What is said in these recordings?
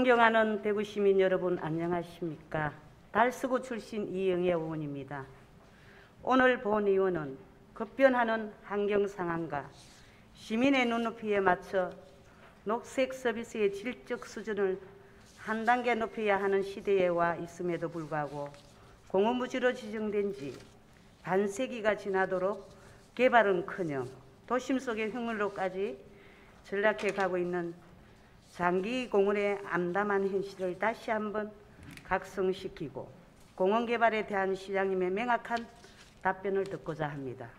존경하는 대구 시민 여러분 안녕하십니까? 달서구 출신 이영애 의원입니다. 오늘 본 의원은 급변하는 환경 상황과 시민의 눈높이에 맞춰 녹색 서비스의 질적 수준을 한 단계 높여야 하는 시대에 와 있음에도 불구하고 공허무지로 지정된 지 반세기가 지나도록 개발은커녕 도심 속의 흉물로까지 전락해 가고 있는 장기공원의 암담한 현실을 다시 한번 각성시키고 공원개발에 대한 시장님의 명확한 답변을 듣고자 합니다.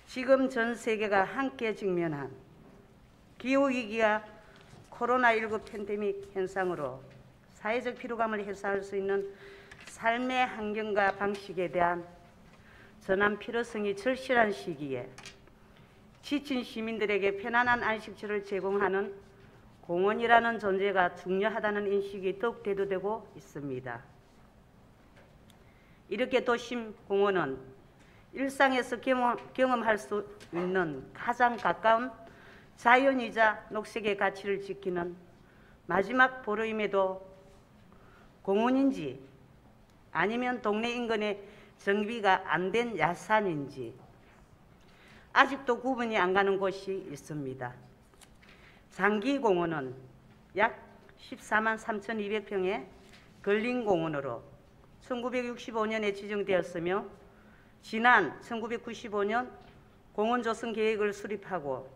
지금 전 세계가 함께 직면한 기후위기와 코로나19 팬데믹 현상으로 사회적 피로감을 해소할 수 있는 삶의 환경과 방식에 대한 전환 필요성이 절실한 시기에 지친 시민들에게 편안한 안식처를 제공하는 공원이라는 존재가 중요하다는 인식이 더욱 대두되고 있습니다. 이렇게 도심 공원은 일상에서 경험할 수 있는 가장 가까운 자연이자 녹색의 가치를 지키는 마지막 보루임에도 공원인지 아니면 동네 인근의 정비가 안 된 야산인지 아직도 구분이 안 가는 곳이 있습니다. 장기공원은 약 14만 3,200평의 근린공원으로 1965년에 지정되었으며 지난 1995년 공원조성계획을 수립하고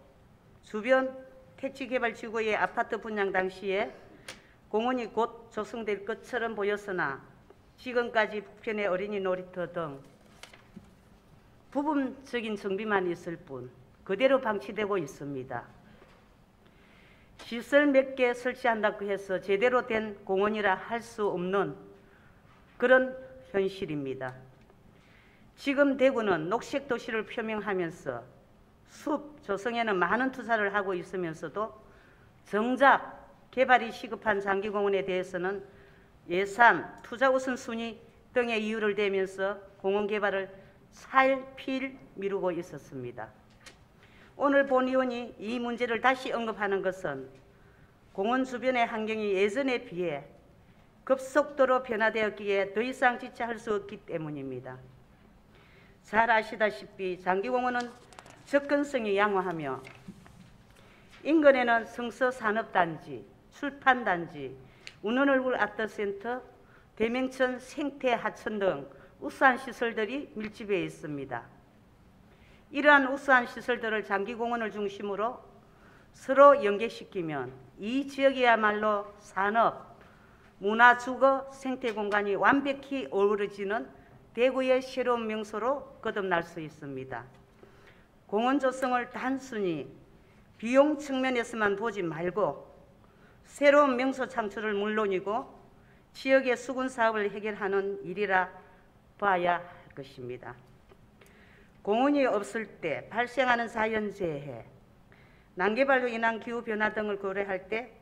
주변 택지개발지구의 아파트 분양 당시에 공원이 곧 조성될 것처럼 보였으나 지금까지 북편의 어린이 놀이터 등 부분적인 정비만 있을 뿐 그대로 방치되고 있습니다. 시설 몇 개 설치한다고 해서 제대로 된 공원이라 할 수 없는 그런 현실입니다. 지금 대구는 녹색 도시를 표명하면서 숲 조성에는 많은 투자를 하고 있으면서도 정작 개발이 시급한 장기공원에 대해서는 예산, 투자 우선순위 등의 이유를 대면서 공원 개발을 살필 미루고 있었습니다. 오늘 본 의원이 이 문제를 다시 언급하는 것은 공원 주변의 환경이 예전에 비해 급속도로 변화되었기에 더 이상 지체할 수 없기 때문입니다. 잘 아시다시피 장기공원은 접근성이 양호하며 인근에는 성서산업단지, 출판단지, 운원얼굴 아트센터, 대명천 생태하천 등 우수한 시설들이 밀집해 있습니다. 이러한 우수한 시설들을 장기공원을 중심으로 서로 연계시키면 이 지역이야말로 산업, 문화, 주거, 생태 공간이 완벽히 어우러지는 대구의 새로운 명소로 거듭날 수 있습니다. 공원 조성을 단순히 비용 측면에서만 보지 말고 새로운 명소 창출을 물론이고 지역의 수군 사업을 해결하는 일이라 봐야 할 것입니다. 공원이 없을 때 발생하는 자연재해, 난개발로 인한 기후변화 등을 고려할 때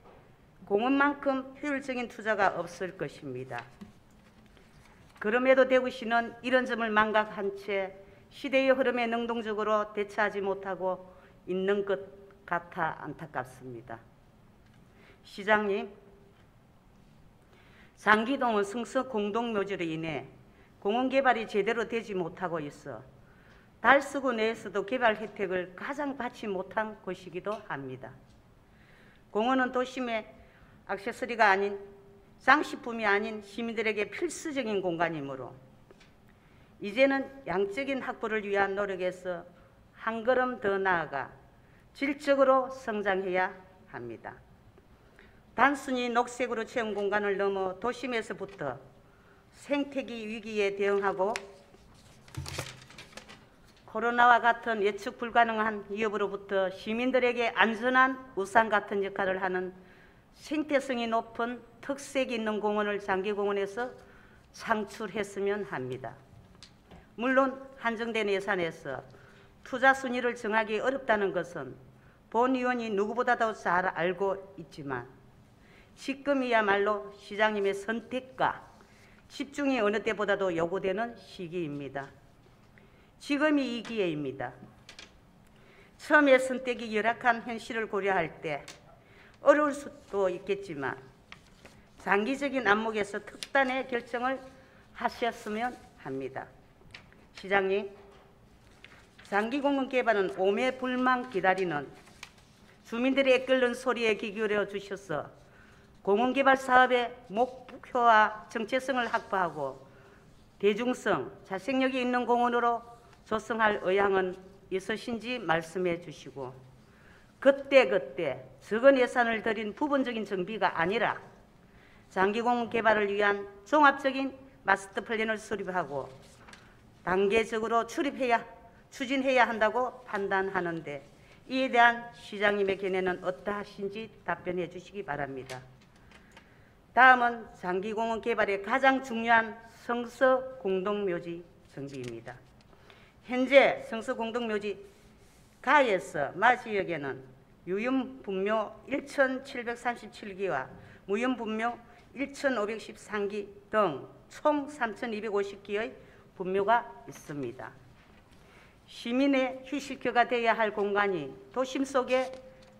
공원만큼 효율적인 투자가 없을 것입니다. 그럼에도 대구시는 이런 점을 망각한 채 시대의 흐름에 능동적으로 대처하지 못하고 있는 것 같아 안타깝습니다. 시장님, 장기동은 승서 공동묘지로 인해 공원 개발이 제대로 되지 못하고 있어 달서구 내에서도 개발 혜택을 가장 받지 못한 곳이기도 합니다. 공원은 도심의 액세서리가 아닌 장식품이 아닌 시민들에게 필수적인 공간이므로 이제는 양적인 확보를 위한 노력에서 한 걸음 더 나아가 질적으로 성장해야 합니다. 단순히 녹색으로 채운 공간을 넘어 도심에서부터 생태계 위기에 대응하고 코로나와 같은 예측 불가능한 위협으로부터 시민들에게 안전한 우산 같은 역할을 하는 생태성이 높은 특색이 있는 공원을 장기공원에서 창출했으면 합니다. 물론 한정된 예산에서 투자 순위를 정하기 어렵다는 것은 본 의원이 누구보다도 잘 알고 있지만 지금이야말로 시장님의 선택과 집중이 어느 때보다도 요구되는 시기입니다. 지금이 이 기회입니다. 처음에 선택이 열악한 현실을 고려할 때 어려울 수도 있겠지만 장기적인 안목에서 특단의 결정을 하셨으면 합니다. 시장님, 장기공원 개발은 오매불망 기다리는 주민들의 끓는 소리에 귀 기울여 주셔서 공원개발 사업의 목표와 정체성을 확보하고 대중성, 자생력이 있는 공원으로 조성할 의향은 있으신지 말씀해 주시고, 그때 적은 예산을 들인 부분적인 정비가 아니라 장기공원 개발을 위한 종합적인 마스터 플랜을 수립하고 단계적으로 추진해야 한다고 판단하는데, 이에 대한 시장님의 견해는 어떠하신지 답변해 주시기 바랍니다. 다음은 장기공원 개발의 가장 중요한 성서 공동묘지 정비입니다. 현재 성서 공동묘지 가에서 마지역에는 유윤분묘 1737기와 무윤분묘 1513기 등 총 3250기의 분묘가 있습니다. 시민의 휴식처가 되어야 할 공간이 도심 속의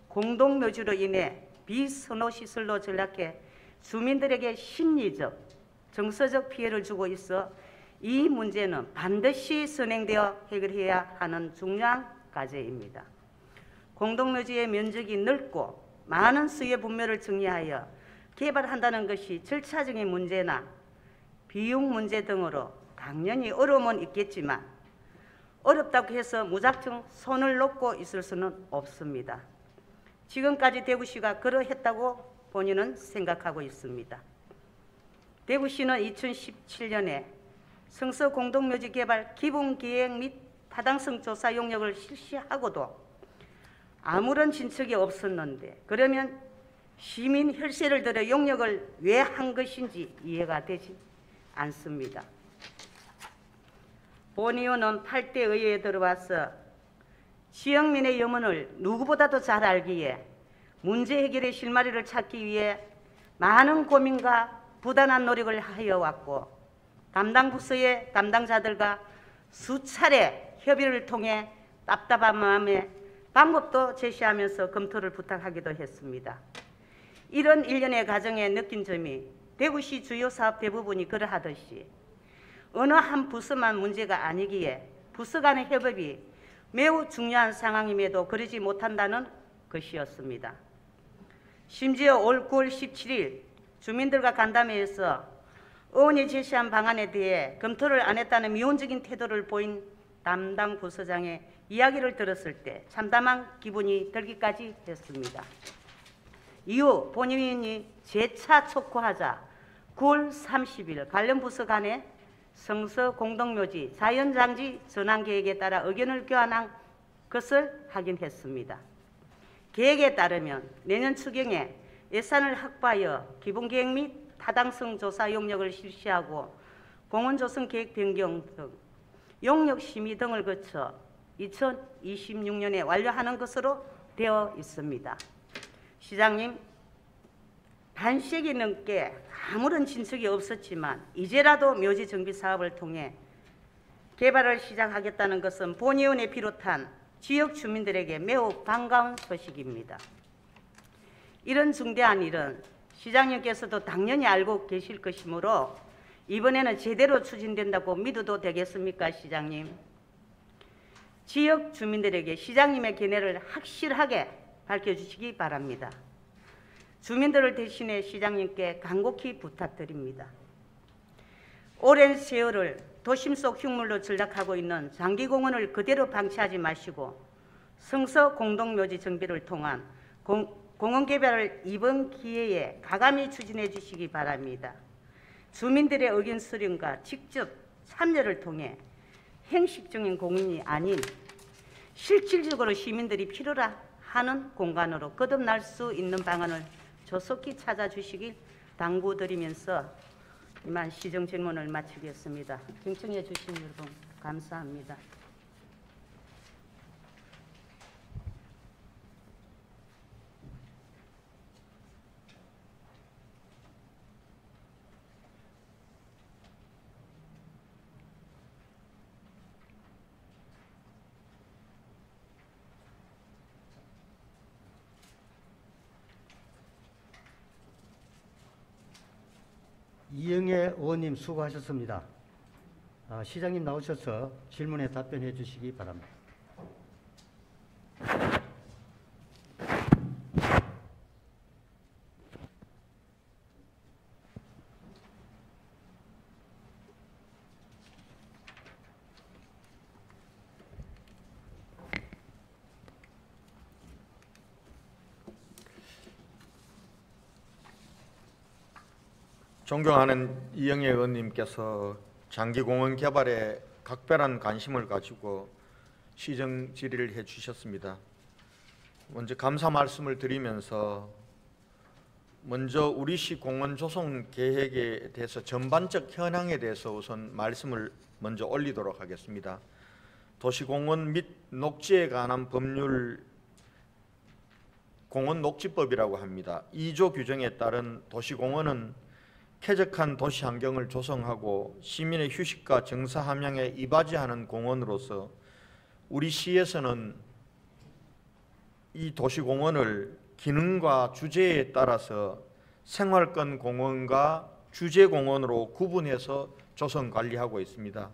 공동묘지로 인해 비선호시설로 전락해 주민들에게 심리적, 정서적 피해를 주고 있어 이 문제는 반드시 선행되어 해결해야 하는 중요한 과제입니다. 공동묘지의 면적이 넓고 많은 수의 분묘를 정리하여 개발한다는 것이 절차적인 문제나 비용 문제 등으로 당연히 어려움은 있겠지만 어렵다고 해서 무작정 손을 놓고 있을 수는 없습니다. 지금까지 대구시가 그러했다고 본인은 생각하고 있습니다. 대구시는 2017년에 성서 공동묘지 개발 기본계획 및 타당성 조사 용역을 실시하고도 아무런 진척이 없었는데, 그러면 시민 혈세를 들여 용역을 왜 한 것인지 이해가 되지 않습니다. 본 의원은 8대 의회에 들어와서 지역민의 염원을 누구보다도 잘 알기에 문제 해결의 실마리를 찾기 위해 많은 고민과 부단한 노력을 하여왔고, 담당 부서의 담당자들과 수차례 협의를 통해 답답한 마음에 방법도 제시하면서 검토를 부탁하기도 했습니다. 이런 일련의 과정에 느낀 점이 대구시 주요 사업 대부분이 그러하듯이 어느 한 부서만 문제가 아니기에 부서 간의 협업이 매우 중요한 상황임에도 그러지 못한다는 것이었습니다. 심지어 올 9월 17일 주민들과 간담회에서 의원이 제시한 방안에 대해 검토를 안 했다는 미온적인 태도를 보인 담당 부서장의 이야기를 들었을 때 참담한 기분이 들기까지 했습니다. 이후 본의원이 재차 촉구하자 9월 30일 관련 부서 간에 성서 공동묘지 자연장지 전환계획에 따라 의견을 교환한 것을 확인했습니다. 계획에 따르면 내년 추경에 예산을 확보하여 기본계획 및 타당성 조사 용역을 실시하고 공원조성 계획 변경 등 용역 심의 등을 거쳐 2026년에 완료하는 것으로 되어 있습니다. 시장님, 반세기 넘게 아무런 진척이 없었지만 이제라도 묘지 정비 사업을 통해 개발을 시작하겠다는 것은 본 의원에 비롯한 지역 주민들에게 매우 반가운 소식입니다. 이런 중대한 일은 시장님께서도 당연히 알고 계실 것이므로 이번에는 제대로 추진된다고 믿어도 되겠습니까, 시장님? 지역 주민들에게 시장님의 견해를 확실하게 밝혀주시기 바랍니다. 주민들을 대신해 시장님께 간곡히 부탁드립니다. 오랜 세월을 도심 속 흉물로 전락하고 있는 장기공원을 그대로 방치하지 마시고 성서 공동묘지 정비를 통한 공원 개발을 이번 기회에 가감히 추진해 주시기 바랍니다. 주민들의 의견 수렴과 직접 참여를 통해 형식적인 공연이 아닌 실질적으로 시민들이 필요로 하는 공간으로 거듭날 수 있는 방안을 조속히 찾아주시길 당부드리면서 이만 시정 질문을 마치겠습니다. 경청해 주신 여러분 감사합니다. 이영애 의원님 수고하셨습니다. 시장님 나오셔서 질문에 답변해 주시기 바랍니다. 존경하는 이영애 의원님께서 장기공원 개발에 각별한 관심을 가지고 시정 질의를 해주셨습니다. 먼저 감사 말씀을 드리면서 먼저 우리시 공원 조성 계획에 대해서 전반적 현황에 대해서 우선 말씀을 먼저 올리도록 하겠습니다. 도시공원 및 녹지에 관한 법률 공원녹지법이라고 합니다. 2조 규정에 따른 도시공원은 쾌적한 도시 환경을 조성하고 시민의 휴식과 정서 함양에 이바지하는 공원으로서 우리 시에서는 이 도시공원을 기능과 주제에 따라서 생활권 공원과 주제공원으로 구분해서 조성 관리하고 있습니다.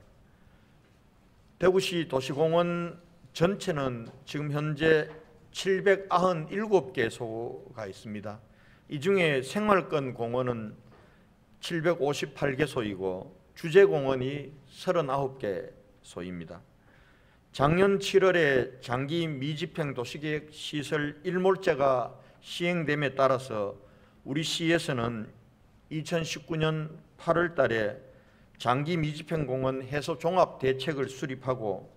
대구시 도시공원 전체는 지금 현재 797개소가 있습니다. 이 중에 생활권 공원은 758개소이고 주제공원이 39개소입니다. 작년 7월에 장기 미집행 도시계획 시설 1몰제가 시행됨에 따라서 우리 시에서는 2019년 8월 달에 장기 미집행 공원 해소 종합 대책을 수립하고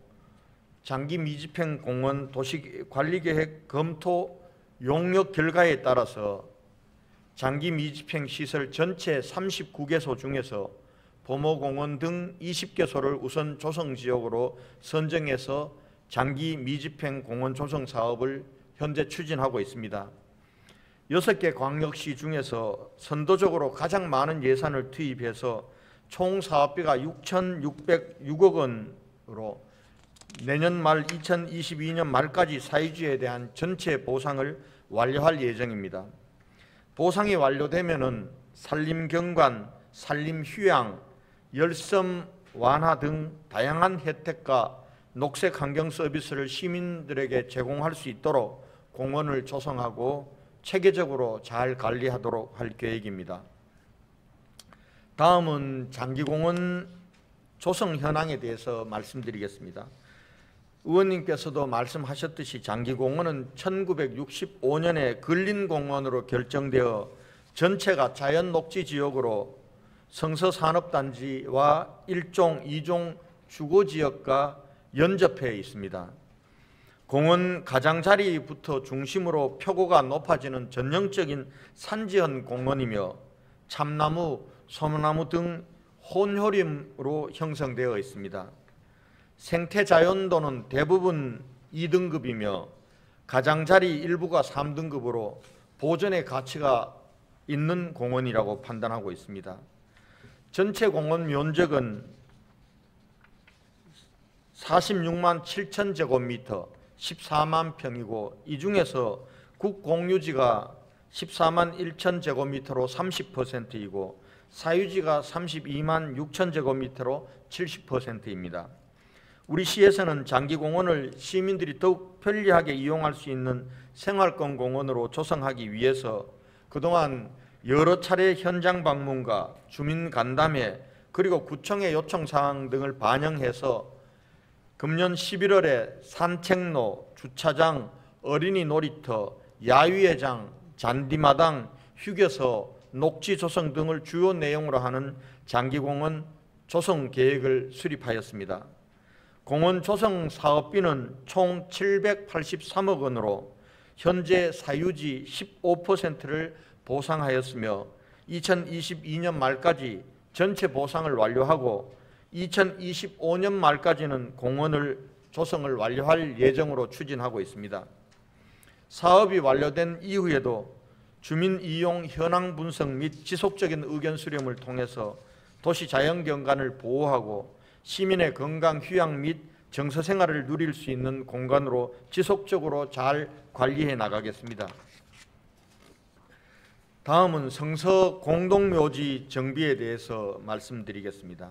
장기 미집행 공원 도시관리계획 검토 용역 결과에 따라서 장기 미집행 시설 전체 39개소 중에서 보모공원 등 20개소를 우선 조성지역으로 선정해서 장기 미집행 공원 조성 사업을 현재 추진하고 있습니다. 6개 광역시 중에서 선도적으로 가장 많은 예산을 투입해서 총 사업비가 6,606억 원으로 내년 말 2022년 말까지 사유지에 대한 전체 보상을 완료할 예정입니다. 보상이 완료되면은 산림경관, 산림휴양, 열섬 완화 등 다양한 혜택과 녹색 환경 서비스를 시민들에게 제공할 수 있도록 공원을 조성하고 체계적으로 잘 관리하도록 할 계획입니다. 다음은 장기공원 조성 현황에 대해서 말씀드리겠습니다. 의원님께서도 말씀하셨듯이 장기공원은 1965년에 근린공원으로 결정되어 전체가 자연녹지지역으로 성서산업단지와 1종, 2종 주거지역과 연접해 있습니다. 공원 가장자리부터 중심으로 표고가 높아지는 전형적인 산지형 공원이며 참나무, 소나무 등 혼효림으로 형성되어 있습니다. 생태자연도는 대부분 2등급이며 가장자리 일부가 3등급으로 보존의 가치가 있는 공원이라고 판단하고 있습니다. 전체 공원 면적은 46만 7천 제곱미터, 14만 평이고 이 중에서 국공유지가 14만 1천 제곱미터로 30%이고 사유지가 32만 6천 제곱미터로 70%입니다. 우리 시에서는 장기공원을 시민들이 더욱 편리하게 이용할 수 있는 생활권 공원으로 조성하기 위해서 그동안 여러 차례 현장 방문과 주민 간담회 그리고 구청의 요청사항 등을 반영해서 금년 11월에 산책로, 주차장, 어린이 놀이터, 야유회장, 잔디마당, 휴게소, 녹지 조성 등을 주요 내용으로 하는 장기공원 조성 계획을 수립하였습니다. 공원 조성 사업비는 총 783억 원으로 현재 사유지 15%를 보상하였으며 2022년 말까지 전체 보상을 완료하고 2025년 말까지는 공원을 조성을 완료할 예정으로 추진하고 있습니다. 사업이 완료된 이후에도 주민 이용 현황 분석 및 지속적인 의견 수렴을 통해서 도시 자연경관을 보호하고 시민의 건강 휴양 및 정서 생활을 누릴 수 있는 공간으로 지속적으로 잘 관리해 나가겠습니다. 다음은 성서 공동묘지 정비에 대해서 말씀드리겠습니다.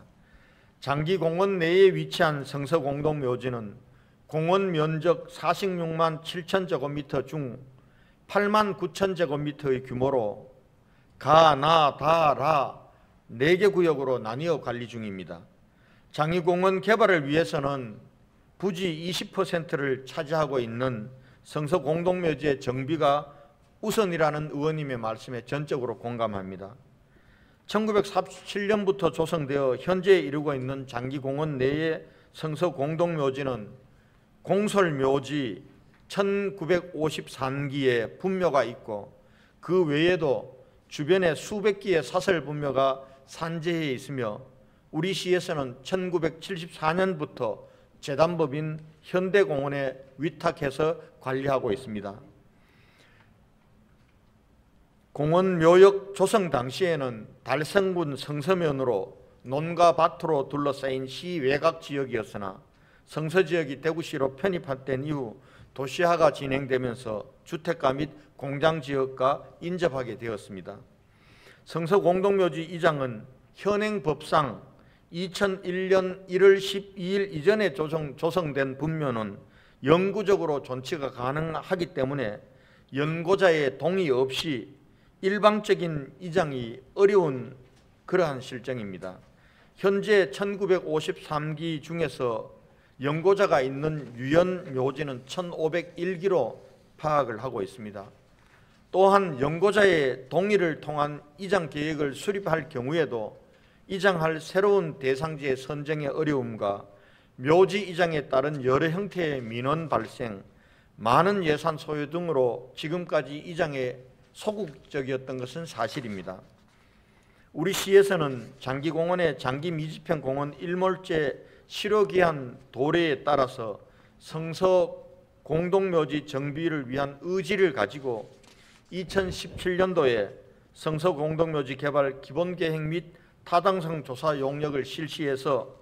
장기공원 내에 위치한 성서 공동묘지는 공원 면적 46만 7천 제곱미터 중 8만 9천 제곱미터의 규모로 가, 나, 다, 라 4개 구역으로 나뉘어 관리 중입니다. 장기공원 개발을 위해서는 부지 20%를 차지하고 있는 성서 공동묘지의 정비가 우선이라는 의원님의 말씀에 전적으로 공감합니다. 1947년부터 조성되어 현재에 이르고 있는 장기공원 내의 성서 공동묘지는 공설묘지 1953기의 분묘가 있고 그 외에도 주변에 수백 기의 사설 분묘가 산재해 있으며 우리 시에서는 1974년부터 재단법인 현대공원에 위탁해서 관리하고 있습니다. 공원 묘역 조성 당시에는 달성군 성서면으로 논과 밭으로 둘러싸인 시 외곽 지역이었으나 성서지역이 대구시로 편입된 이후 도시화가 진행되면서 주택가 및 공장지역과 인접하게 되었습니다. 성서공동묘지 이장은 현행 법상 2001년 1월 12일 이전에 조성된 분묘는 영구적으로 존치가 가능하기 때문에 연고자의 동의 없이 일방적인 이장이 어려운 그러한 실정입니다. 현재 1953기 중에서 연고자가 있는 유연 묘지는 1501기로 파악을 하고 있습니다. 또한 연고자의 동의를 통한 이장 계획을 수립할 경우에도 이장할 새로운 대상지의 선정의 어려움과 묘지 이장에 따른 여러 형태의 민원 발생, 많은 예산 소요 등으로 지금까지 이장에 소극적이었던 것은 사실입니다. 우리 시에서는 장기공원의 장기미지평 공원 일몰제 실효기한 도래에 따라서 성서 공동묘지 정비를 위한 의지를 가지고 2017년도에 성서 공동묘지 개발 기본계획 및 타당성 조사 용역을 실시해서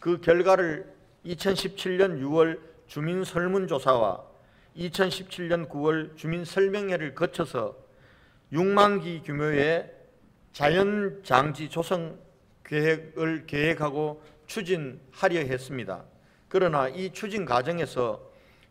그 결과를 2017년 6월 주민설문조사와 2017년 9월 주민설명회를 거쳐서 6만 기 규모의 자연장지 조성 계획을 계획하고 추진하려 했습니다. 그러나 이 추진 과정에서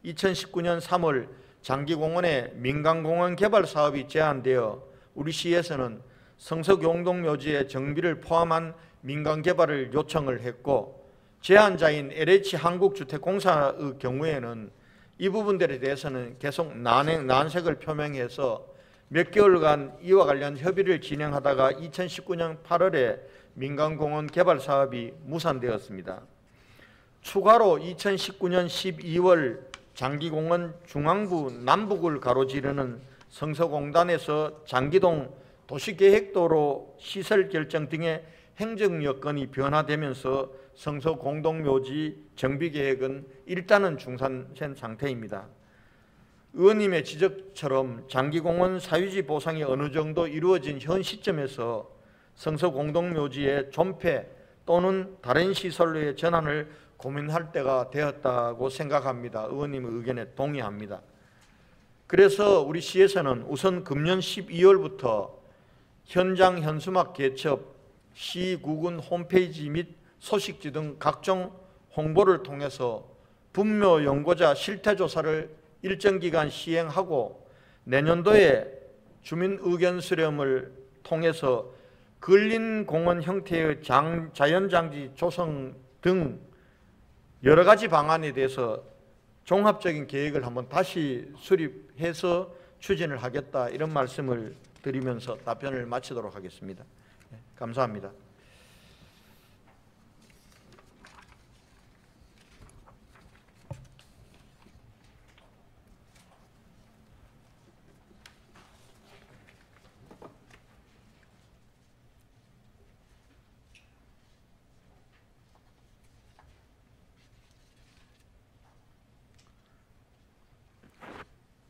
2019년 3월 장기공원의 민간공원 개발 사업이 제한되어 우리 시에서는 성서공동묘지의 정비를 포함한 민간 개발을 요청을 했고 제한자인 LH한국주택공사의 경우에는 이 부분들에 대해서는 계속 난색을 표명해서 몇 개월간 이와 관련 협의를 진행하다가 2019년 8월에 민간공원 개발 사업이 무산되었습니다. 추가로 2019년 12월 장기공원 중앙부 남북을 가로지르는 성서공단에서 장기동 도시계획도로 시설 결정 등의 행정여건이 변화되면서 성서공동묘지 정비계획은 일단은 중단된 상태입니다. 의원님의 지적처럼 장기공원 사유지 보상이 어느 정도 이루어진 현 시점에서 성서공동묘지의 존폐 또는 다른 시설로의 전환을 고민할 때가 되었다고 생각합니다. 의원님의 의견에 동의합니다. 그래서 우리 시에서는 우선 금년 12월부터 현장 현수막 개첩, 시 구군 홈페이지 및 소식지 등 각종 홍보를 통해서 분묘 연고자 실태조사를 일정 기간 시행하고 내년도에 주민 의견 수렴을 통해서 근린공원 형태의 자연장지 조성 등 여러 가지 방안에 대해서 종합적인 계획을 한번 다시 수립해서 추진을 하겠다 이런 말씀을 드리면서 답변을 마치도록 하겠습니다. 감사합니다.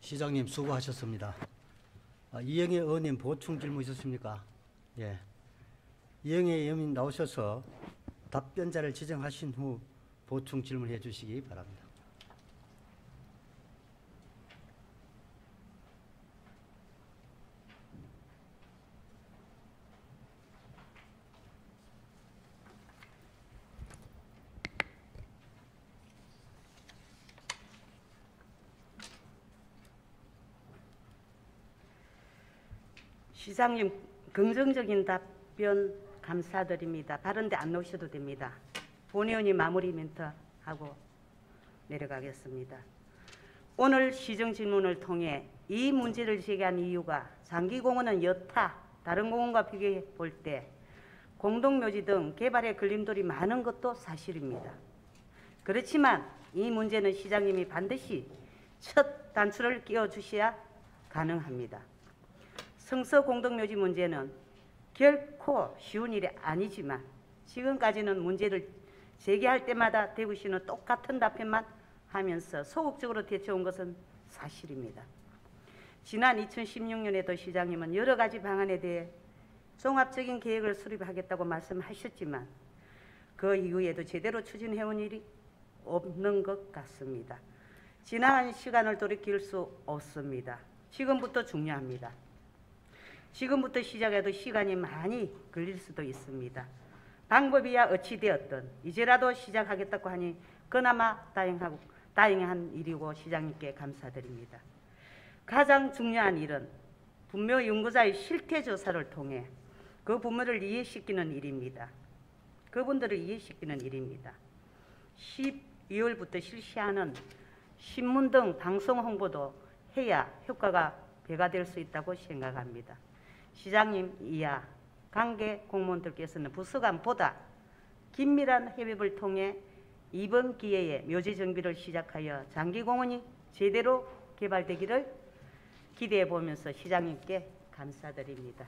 시장님 수고하셨습니다. 이영애 의원님 보충 질문 있으십니까? 예. 이영애 의원님 나오셔서 답변자를 지정하신 후 보충 질문해 주시기 바랍니다. 시장님 긍정적인 답변 감사드립니다. 다른 데 안 놓으셔도 됩니다. 본의원이 마무리 멘트하고 내려가겠습니다. 오늘 시정 질문을 통해 이 문제를 제기한 이유가 장기공원은 여타 다른 공원과 비교해 볼 때 공동묘지 등 개발에 걸림돌이 많은 것도 사실입니다. 그렇지만 이 문제는 시장님이 반드시 첫 단추를 끼워주셔야 가능합니다. 성서 공동묘지 문제는 결코 쉬운 일이 아니지만 지금까지는 문제를 제기할 때마다 대구시는 똑같은 답변만 하면서 소극적으로 대처한 것은 사실입니다. 지난 2016년에도 시장님은 여러 가지 방안에 대해 종합적인 계획을 수립하겠다고 말씀하셨지만 그 이후에도 제대로 추진해온 일이 없는 것 같습니다. 지난 시간을 돌이킬 수 없습니다. 지금부터 중요합니다. 지금부터 시작해도 시간이 많이 걸릴 수도 있습니다. 방법이야 어찌되었든 이제라도 시작하겠다고 하니 그나마 다행한 일이고 시장님께 감사드립니다. 가장 중요한 일은 분묘 연구자의 실태 조사를 통해 그 분묘를 이해시키는 일입니다. 그분들을 이해시키는 일입니다. 12월부터 실시하는 신문 등 방송 홍보도 해야 효과가 배가 될 수 있다고 생각합니다. 시장님 이하 관계 공무원들께서는 부서간보다 긴밀한 협업을 통해 이번 기회에 묘지 정비를 시작하여 장기공원이 제대로 개발되기를 기대해 보면서 시장님께 감사드립니다.